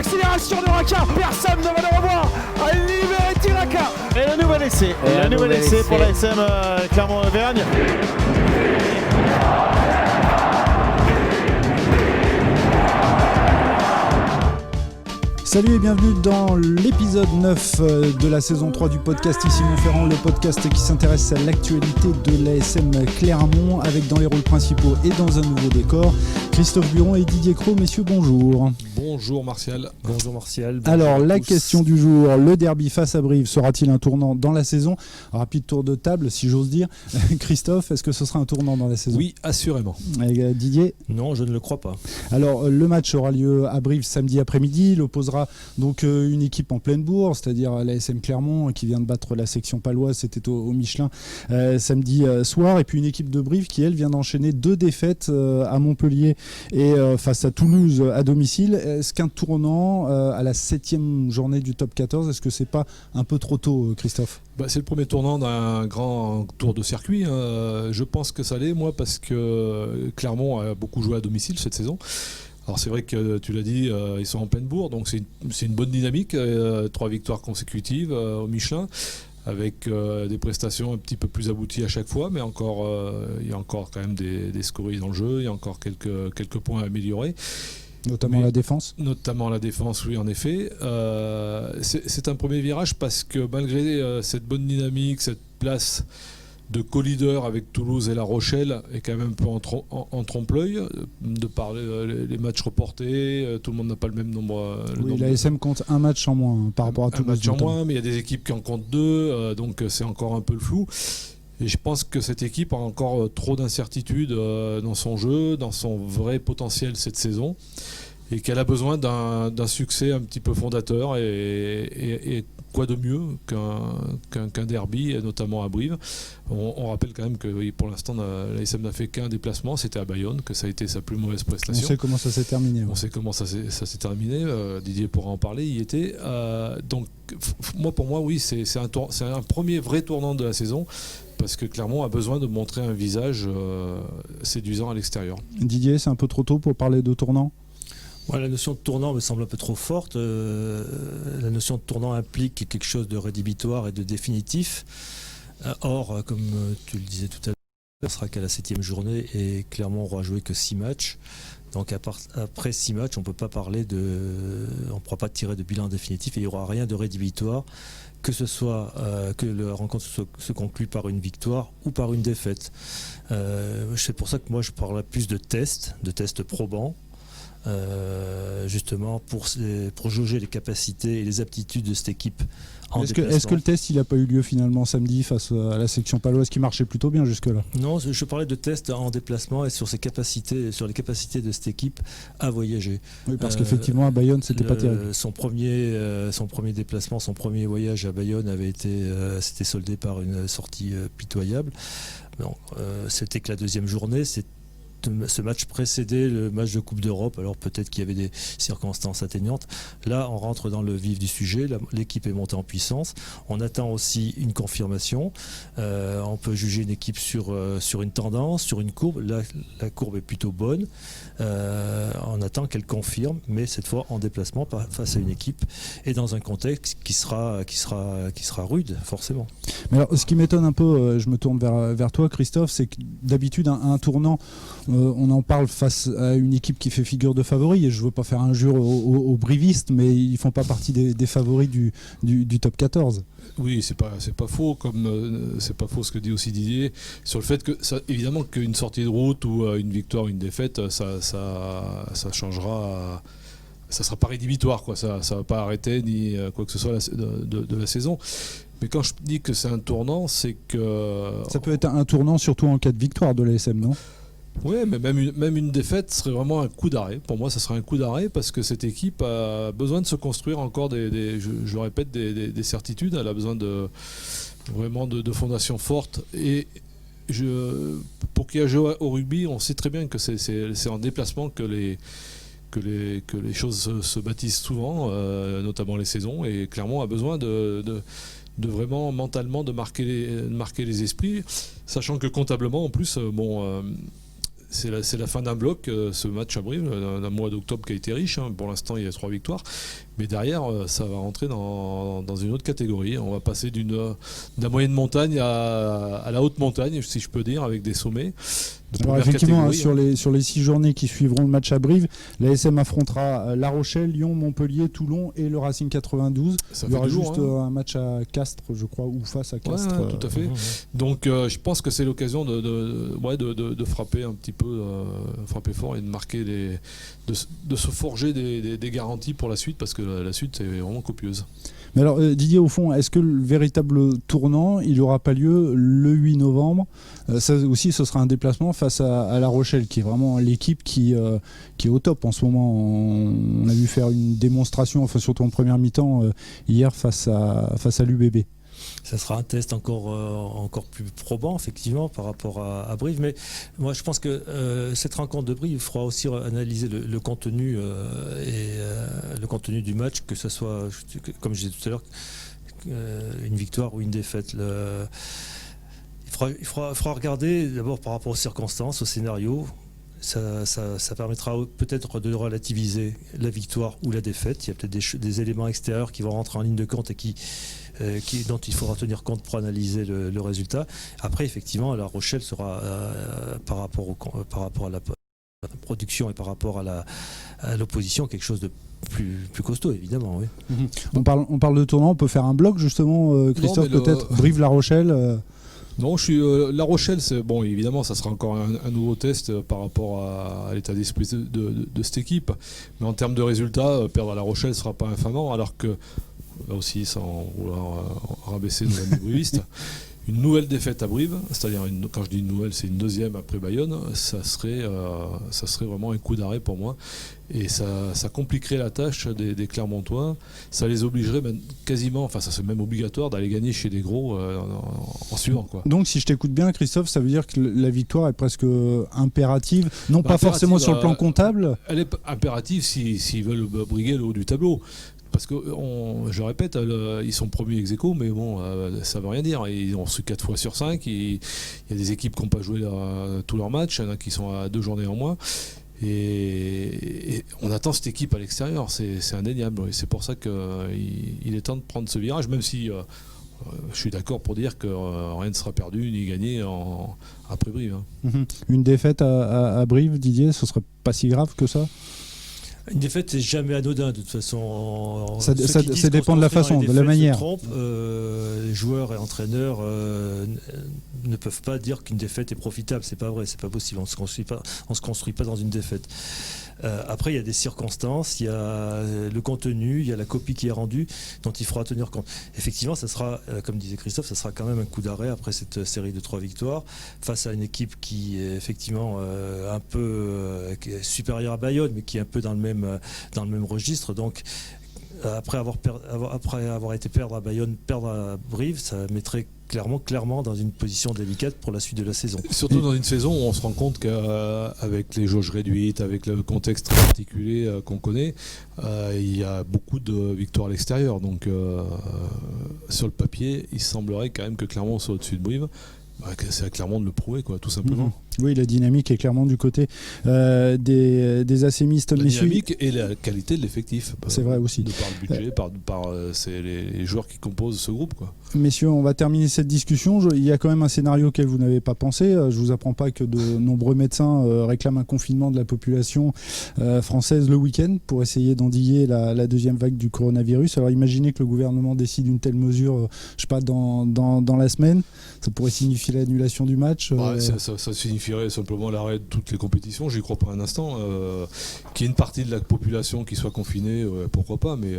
l'accélération de Raka. Personne ne va le revoir. Liberty Raka. Et le nouvel essai. Le nouvel essai pour la SM Clermont-Auvergne. Salut et bienvenue dans l'épisode 9 de la saison 3 du podcast Ici Montferrand, le podcast qui s'intéresse à l'actualité de l'ASM Clermont avec dans les rôles principaux et dans un nouveau décor Christophe Buron et Didier Cros. Messieurs, bonjour. Bonjour Martial. Bonjour Martial. Bonjour. Alors la question du jour, le derby face à Brive sera-t-il un tournant dans la saison ? Rapide tour de table si j'ose dire. Christophe, est-ce que ce sera un tournant dans la saison ? Oui, assurément. Et Didier ? Non, je ne le crois pas. Alors le match aura lieu à Brive samedi après-midi, il opposera donc une équipe en pleine bourre, c'est-à-dire l'ASM Clermont qui vient de battre la section paloise, c'était au Michelin samedi soir, et puis une équipe de Brive qui elle vient d'enchaîner 2 défaites à Montpellier et face à Toulouse à domicile. Est-ce qu'un tournant à la 7e journée du top 14, est-ce que c'est pas un peu trop tôt, Christophe ? C'est le premier tournant d'un grand tour de circuit. Je pense que ça l'est, moi, parce que Clermont a beaucoup joué à domicile cette saison. Alors c'est vrai que tu l'as dit, ils sont en pleine bourre, donc c'est une bonne dynamique, 3 victoires consécutives au Michelin, avec des prestations un petit peu plus abouties à chaque fois, mais encore, il y a encore quand même des scories dans le jeu, il y a encore quelques points à améliorer. Notamment la défense ? Notamment la défense, oui, en effet. C'est un premier virage parce que malgré cette bonne dynamique, cette place de co-leader avec Toulouse et La Rochelle est quand même un peu en trompe-l'œil, de par les matchs reportés, tout le monde n'a pas le même nombre. Oui, la SM compte un match en moins par rapport à Toulouse. Un match en moins, mais il y a des équipes qui en comptent 2, donc c'est encore un peu le flou. Et je pense que cette équipe a encore trop d'incertitudes dans son jeu, dans son vrai potentiel cette saison, et qu'elle a besoin d'un succès un petit peu fondateur, et quoi de mieux qu'un derby, notamment à Brive. On rappelle quand même que oui, pour l'instant l'ASM n'a fait qu'un déplacement, c'était à Bayonne, que ça a été sa plus mauvaise prestation. On sait comment ça s'est terminé. On sait comment ça s'est terminé, Didier pourra en parler, il y était. Donc pour moi, oui, c'est un premier vrai tournant de la saison, parce que Clermont a besoin de montrer un visage séduisant à l'extérieur. Didier, c'est un peu trop tôt pour parler de tournant ? La notion de tournant me semble un peu trop forte. La notion de tournant implique quelque chose de rédhibitoire et de définitif. Or, comme tu le disais tout à l'heure, ce sera qu'à la 7e journée et Clermont aura joué que 6 matchs. Donc après 6 matchs, on ne pourra pas tirer de bilan définitif et il n'y aura rien de rédhibitoire, que ce soit que la rencontre se conclue par une victoire ou par une défaite. C'est pour ça que moi je parle plus de tests probants. Justement pour jauger les capacités et les aptitudes de cette équipe en déplacement. Est-ce que le test il n'a pas eu lieu finalement samedi face à la section paloise qui marchait plutôt bien jusque-là ? Non, je parlais de test en déplacement et sur les capacités de cette équipe à voyager. Oui, parce qu'effectivement à Bayonne c'était pas terrible. Son premier déplacement, son premier voyage à Bayonne s'était soldé par une sortie pitoyable. C'était que la 2e journée. Ce match précédait le match de Coupe d'Europe, alors peut-être qu'il y avait des circonstances atténuantes. Là, on rentre dans le vif du sujet, l'équipe est montée en puissance. On attend aussi une confirmation. On peut juger une équipe sur une tendance, sur une courbe. Là, la courbe est plutôt bonne. On attend qu'elle confirme, mais cette fois en déplacement face à une équipe et dans un contexte qui sera rude, forcément. Mais alors, ce qui m'étonne un peu, je me tourne vers toi, Christophe, c'est que d'habitude, un tournant, on en parle face à une équipe qui fait figure de favori, et je ne veux pas faire injure aux brivistes, mais ils ne font pas partie des favoris du top 14. Oui, c'est pas faux, comme c'est pas faux ce que dit aussi Didier sur le fait que évidemment qu'une sortie de route ou une victoire ou une défaite, ça changera. Ça sera pas rédhibitoire, quoi. Ça va pas arrêter ni quoi que ce soit de la saison. Mais quand je dis que c'est un tournant, c'est que ça peut être un tournant surtout en cas de victoire de l'ASM, non ? Oui, mais même une défaite serait vraiment un coup d'arrêt. Pour moi, ça serait un coup d'arrêt parce que cette équipe a besoin de se construire encore je le répète, des certitudes. Elle a besoin vraiment de fondations fortes. Et pour qui a joué au rugby, on sait très bien que c'est en déplacement que les choses se bâtissent souvent, notamment les saisons. Et Clermont a besoin de vraiment mentalement de marquer les esprits, sachant que comptablement, en plus, c'est la fin d'un bloc, ce match à Brive, d'un mois d'octobre qui a été riche. Pour l'instant, il y a 3 victoires. Mais derrière, ça va rentrer dans une autre catégorie. On va passer de la moyenne montagne à la haute montagne, si je peux dire, avec des sommets. Alors effectivement, sur les 6 journées qui suivront le match à Brive, l'ASM affrontera La Rochelle, Lyon, Montpellier, Toulon et le Racing 92. Il y aura juste un match à Castres, je crois, ou face à Castres. Ouais, tout à fait. Donc je pense que c'est l'occasion de frapper un petit peu, frapper fort et de marquer de se forger des garanties pour la suite, parce que la suite c'est vraiment copieuse. Mais alors Didier, au fond, est-ce que le véritable tournant, il n'aura pas lieu le 8 novembre? Ça aussi, ce sera un déplacement face à La Rochelle, qui est vraiment l'équipe qui est au top en ce moment. On a vu faire une démonstration, enfin surtout en première mi-temps, hier face à l'UBB. Ça sera un test encore plus probant, effectivement, par rapport à Brive. Mais moi, je pense que cette rencontre de Brive fera aussi analyser le contenu le contenu du match, que ce soit, comme je disais tout à l'heure, une victoire ou une défaite. Il faudra regarder d'abord par rapport aux circonstances, au scénario. Ça permettra peut-être de relativiser la victoire ou la défaite. Il y a peut-être des éléments extérieurs qui vont rentrer en ligne de compte et dont il faudra tenir compte pour analyser le résultat. Après, effectivement, La Rochelle sera, par rapport à la production et par rapport à l'opposition, quelque chose de plus costaud, évidemment. Oui. On parle de tournant, on peut faire un bloc justement, Christophe, peut-être Brive-La Rochelle. Non, La Rochelle, bon, évidemment, ça sera encore un nouveau test par rapport à l'état d'esprit de cette équipe. Mais en termes de résultats, perdre à La Rochelle ne sera pas infamant, alors que, là aussi, sans vouloir rabaisser nos amis brivistes, une nouvelle défaite à Brive, c'est-à-dire, quand je dis une nouvelle, c'est une deuxième après Bayonne, ça serait vraiment un coup d'arrêt pour moi. Et ça compliquerait la tâche des Clermontois. Ça les obligerait quasiment, enfin ça c'est même obligatoire d'aller gagner chez des gros en suivant, quoi. Donc si je t'écoute bien, Christophe, ça veut dire que la victoire est presque impérative, non pas forcément sur le plan comptable. Elle est impérative s'ils veulent briguer le haut du tableau. Parce que, je répète, ils sont premiers ex-aequo, mais bon, ça veut rien dire. Ils ont reçu 4 fois sur 5. Il y a des équipes qui n'ont pas joué tous leurs matchs. Il y en a qui sont à 2 journées en moins. Et on attend cette équipe à l'extérieur. C'est indéniable. Et c'est pour ça qu'il est temps de prendre ce virage, même si je suis d'accord pour dire que rien ne sera perdu ni gagné après Brive. Une défaite à Brive, Didier, ce serait pas si grave que ça? Une défaite, c'est jamais anodin, de toute façon. Ça dépend de la façon, de la manière. Les joueurs et entraîneurs ne peuvent pas dire qu'une défaite est profitable. C'est pas vrai, c'est pas possible. On se construit pas dans une défaite. Après, il y a des circonstances, il y a le contenu, il y a la copie qui est rendue, dont il faudra tenir compte. Effectivement, ça sera, comme disait Christophe, ça sera quand même un coup d'arrêt après cette série de 3 victoires, face à une équipe qui est effectivement un peu qui est supérieure à Bayonne, mais qui est un peu dans le même registre. Donc, après avoir été perdre à Bayonne, perdre à Brive, ça mettrait clairement dans une position délicate pour la suite de la saison. Surtout dans une saison où on se rend compte qu'avec les jauges réduites, avec le contexte très particulier qu'on connaît, il y a beaucoup de victoires à l'extérieur. Donc sur le papier, il semblerait quand même que Clermont soit au-dessus de Brive. C'est à Clermont de le prouver, quoi, tout simplement. Oui, la dynamique est clairement du côté des ACMistes. La dynamique et la qualité de l'effectif. C'est vrai aussi. Par le budget, c'est les joueurs qui composent ce groupe, quoi. Messieurs, on va terminer cette discussion. Il y a quand même un scénario auquel vous n'avez pas pensé. Je ne vous apprends pas que de nombreux médecins réclament un confinement de la population française le week-end pour essayer d'endiguer la deuxième vague du coronavirus. Alors imaginez que le gouvernement décide une telle mesure, je sais pas, dans la semaine. Ça pourrait signifier l'annulation du match. Ça signifierait simplement l'arrêt de toutes les compétitions. J'y crois pas un instant. Qu'il y ait une partie de la population qui soit confinée, pourquoi pas, mais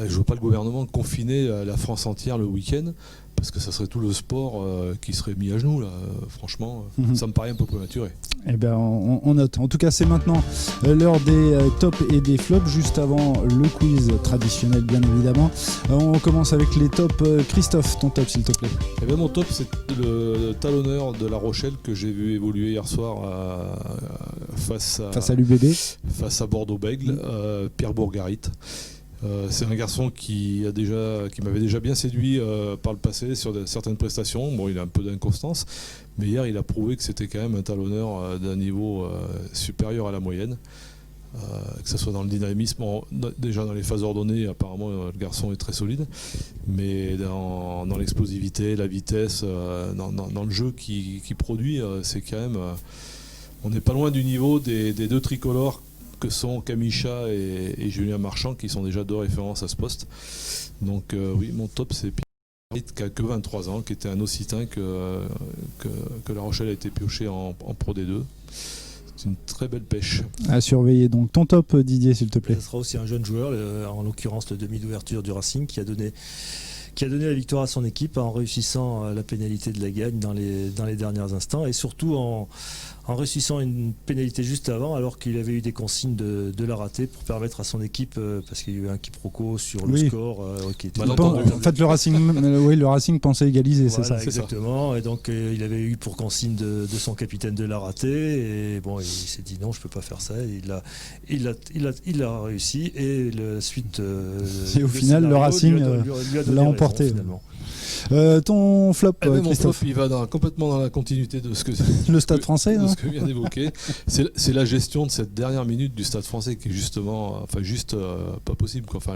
je ne vois pas le gouvernement confiner la France entière le week-end, parce que ça serait tout le sport qui serait mis à genoux, là. Franchement, ça me paraît un peu prématuré. Eh ben, on note. En tout cas, c'est maintenant l'heure des tops et des flops, juste avant le quiz traditionnel, bien évidemment. On commence avec les tops. Christophe, ton top, s'il te plaît. Eh ben, mon top, c'est le talonneur de La Rochelle que j'ai vu évoluer hier soir face à l'UBB, face à Bordeaux-Bègles, Pierre Bourgarit. C'est un garçon qui m'avait déjà bien séduit par le passé sur certaines prestations. Bon, il a un peu d'inconstance, mais hier il a prouvé que c'était quand même un talonneur d'un niveau supérieur à la moyenne. Que ce soit dans le dynamisme, déjà dans les phases ordonnées, apparemment le garçon est très solide, mais dans l'explosivité, la vitesse, dans le jeu qu'il produit, c'est quand même. On n'est pas loin du niveau des deux tricolores que sont Kamisha et Julien Marchand, qui sont déjà deux références à ce poste. Donc oui, mon top c'est Pierre qui a que 23 ans, qui était un Occitan que La Rochelle a été pioché en Pro D2. C'est une très belle pêche. À surveiller donc. Ton top, Didier, s'il te plaît. Ce sera aussi un jeune joueur, en l'occurrence le demi d'ouverture du Racing, qui a donné la victoire à son équipe en réussissant la pénalité de la gagne dans les derniers instants, et surtout en réussissant une pénalité juste avant, alors qu'il avait eu des consignes de la rater pour permettre à son équipe, parce qu'il y a eu un quiproquo sur le score qui était en fait le Racing pensait égaliser, voilà, c'est ça. Exactement, et donc il avait eu pour consigne de son capitaine de la rater, et bon, il s'est dit non, je peux pas faire ça, et il a réussi, et la suite et au final le Racing l'a emporté finalement. Ton flop, Christophe. Mon flop, il va complètement dans la continuité de ce que le Stade Français, de ce que vient d'évoquer. C'est la gestion de cette dernière minute du Stade Français qui est justement, pas possible, quoi. Enfin,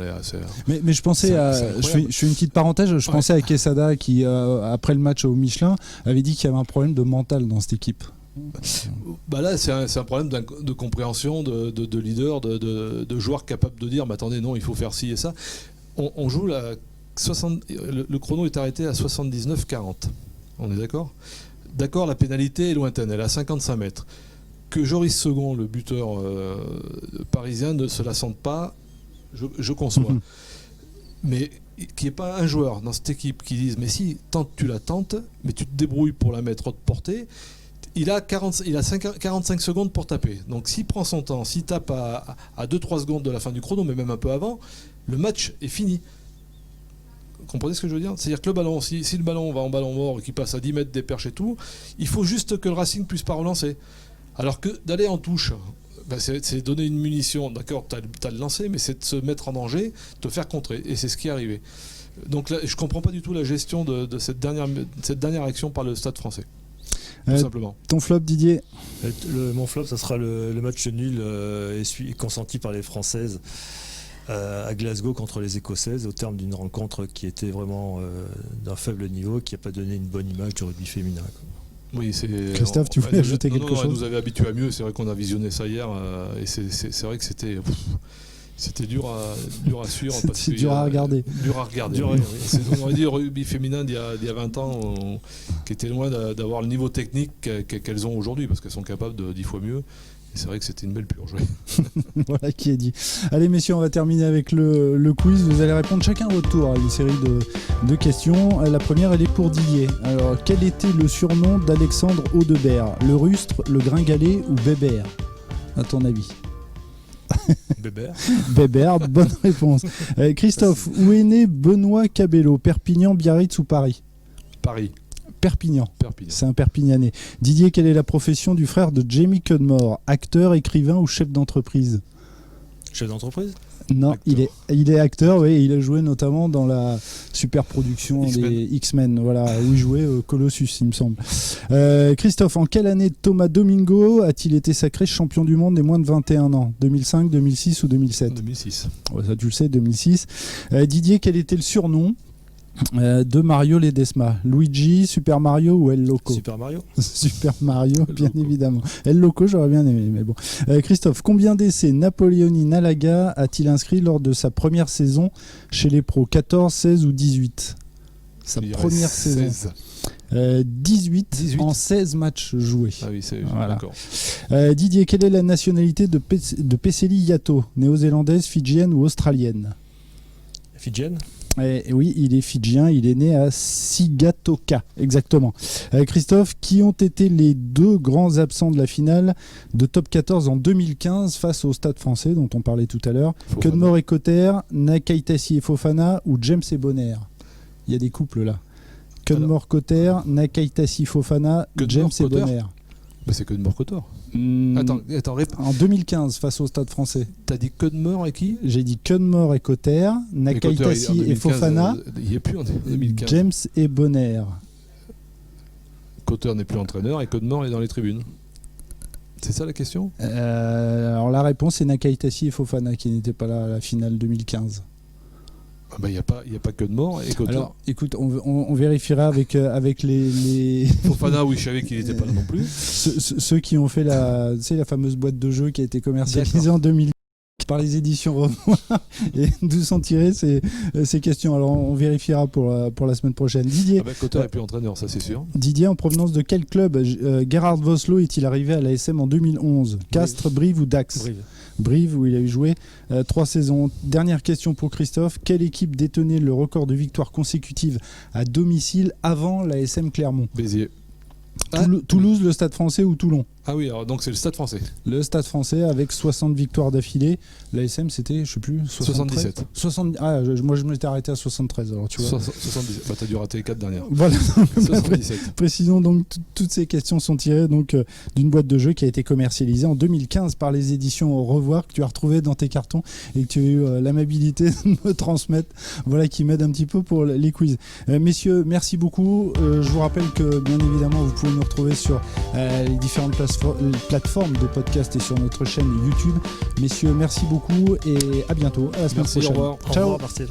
mais je pensais je fais une petite parenthèse. Je pensais à Quesada qui, après le match au Michelin, avait dit qu'il y avait un problème de mental dans cette équipe. Bah là, c'est un problème de compréhension, de leader, de joueurs capables de dire, mais attendez, non, il faut faire ci et ça. On joue la. Le chrono est arrêté à 79-40. On est d'accord ? D'accord, la pénalité est lointaine, elle est à 55 mètres. Que Joris Second, le buteur parisien, ne se la sente pas, je conçois. Mais qu'il n'y ait pas un joueur dans cette équipe qui dise, mais si, tu la tentes, mais tu te débrouilles pour la mettre haute portée. Il a 45 secondes pour taper. Donc s'il prend son temps, s'il tape à 2-3 secondes de la fin du chrono, mais même un peu avant, le match est fini. Vous comprenez ce que je veux dire ? C'est-à-dire que le ballon, si le ballon va en ballon mort et qu'il passe à 10 mètres des perches et tout, il faut juste que le Racing puisse pas relancer. Alors que d'aller en touche, c'est donner une munition. D'accord, tu as le lancé, mais c'est de se mettre en danger, te faire contrer. Et c'est ce qui est arrivé. Donc là, je comprends pas du tout la gestion de cette dernière action par le Stade Français. Tout simplement. Ton flop, Didier ? Mon flop, ça sera le match nul consenti par les Françaises à Glasgow contre les Écossaises, au terme d'une rencontre qui était vraiment d'un faible niveau, qui n'a pas donné une bonne image du rugby féminin. Oui, Christophe, tu voulais ajouter quelque chose ? Elle nous avait habitués à mieux, c'est vrai qu'on a visionné ça hier, et c'est vrai que c'était dur à suivre. C'était dur à regarder. On aurait dit le rugby féminin d'il y a 20 ans, qui était loin d'avoir le niveau technique qu'elles ont aujourd'hui, parce qu'elles sont capables de 10 fois mieux. Et c'est vrai que c'était une belle purge. Voilà qui est dit. Allez messieurs, on va terminer avec le quiz. Vous allez répondre chacun à votre tour à une série de questions. La première, elle est pour Didier. Alors, quel était le surnom d'Alexandre Audebert ? Le rustre, le gringalet ou Bébert ? À ton avis ? Bébert, bonne réponse. Christophe, où est né Benoît Cabello ? Perpignan, Biarritz ou Paris ? Paris. Perpignan. C'est un Perpignanais. Didier, quelle est la profession du frère de Jamie Cudmore ? Acteur, écrivain ou chef d'entreprise ? Chef d'entreprise ? Non, acteur. il est acteur, oui, il a joué notamment dans la super production des X-Men, voilà, où il jouait Colossus, il me semble. Christophe, en quelle année Thomas Domingo a-t-il été sacré champion du monde des moins de 21 ans ? 2005, 2006 ou 2007 ? 2006. Ouais, ça tu le sais, 2006. Didier, quel était le surnom de Mario Ledesma ? Luigi, Super Mario ou El Loco ? Super Mario. Super Mario, bien évidemment. El Loco, j'aurais bien aimé, mais bon. Christophe, combien d'essais Napoleoni Nalaga a-t-il inscrit lors de sa première saison chez les pros ? 14, 16 ou 18 ? Sa première saison. 18 en 16 matchs joués. Ah oui, c'est voilà. D'accord. Didier, quelle est la nationalité de Peseli Yato ? Néo-zélandaise, fidjienne ou australienne ? Fidjienne ? Oui, il est fidjien, il est né à Sigatoka, exactement. Christophe, qui ont été les deux grands absents de la finale de Top 14 en 2015 face au Stade Français, dont on parlait tout à l'heure ? Cudmore et Cotter, Nakaitasi et Fofana ou James et Bonner ? Il y a des couples là. Cudmore, Cotter, Nakaitasi, Fofana, James et Bonner. Bah, c'est Codemore-Kotor. Attends, En 2015, face au Stade Français. t'as dit Codemore et qui? J'ai dit Cudmore et Cotter, Nakaitasi et Fofana, Il n'y est plus en 2015. James et Bonner. Kotter n'est plus entraîneur et Codemore est dans les tribunes. C'est ça la question? Alors la réponse est Nakaitasi et Fofana qui n'étaient pas là à la finale 2015. Ah bah, il n'y a pas Codemore et Kotter. Alors écoute, on vérifiera avec les Fofana, oui, je savais qu'il n'était pas là non plus. ceux qui ont fait la fameuse boîte de jeu qui a été commercialisée en 2000 par les éditions Renoir et d'où sont tirées ces questions. Alors on vérifiera pour la semaine prochaine. Didier, Ah bah, Kotter n'est plus entraîneur, ça c'est sûr. Didier, en provenance de quel club Gerhard Vossloh est-il arrivé à l'ASM en 2011? Castres, Brive ou Dax? Brive, où il a joué 3 saisons. Dernière question pour Christophe. Quelle équipe détenait le record de victoires consécutives à domicile avant l'ASM Clermont? Béziers. Toulouse, le Stade Français ou Toulon? Ah oui, alors donc c'est le Stade Français. Le Stade Français avec 60 victoires d'affilée. L'ASM c'était, je sais plus, 77. 60, moi je m'étais arrêté à 73 alors tu vois. 77. Bah t'as dû rater les 4 dernières. Voilà. 77. Précisons donc toutes ces questions sont tirées donc d'une boîte de jeu qui a été commercialisée en 2015 par les éditions Au Revoir, que tu as retrouvé dans tes cartons et que tu as eu l'amabilité de me transmettre, voilà, qui m'aide un petit peu pour les quiz. Messieurs, merci beaucoup. Je vous rappelle que bien évidemment vous pouvez nous retrouver sur les différentes plateformes de podcast et sur notre chaîne YouTube. Messieurs, merci beaucoup et à bientôt, à la semaine Merci, prochaine. au revoir. Ciao. Au revoir, Marcel.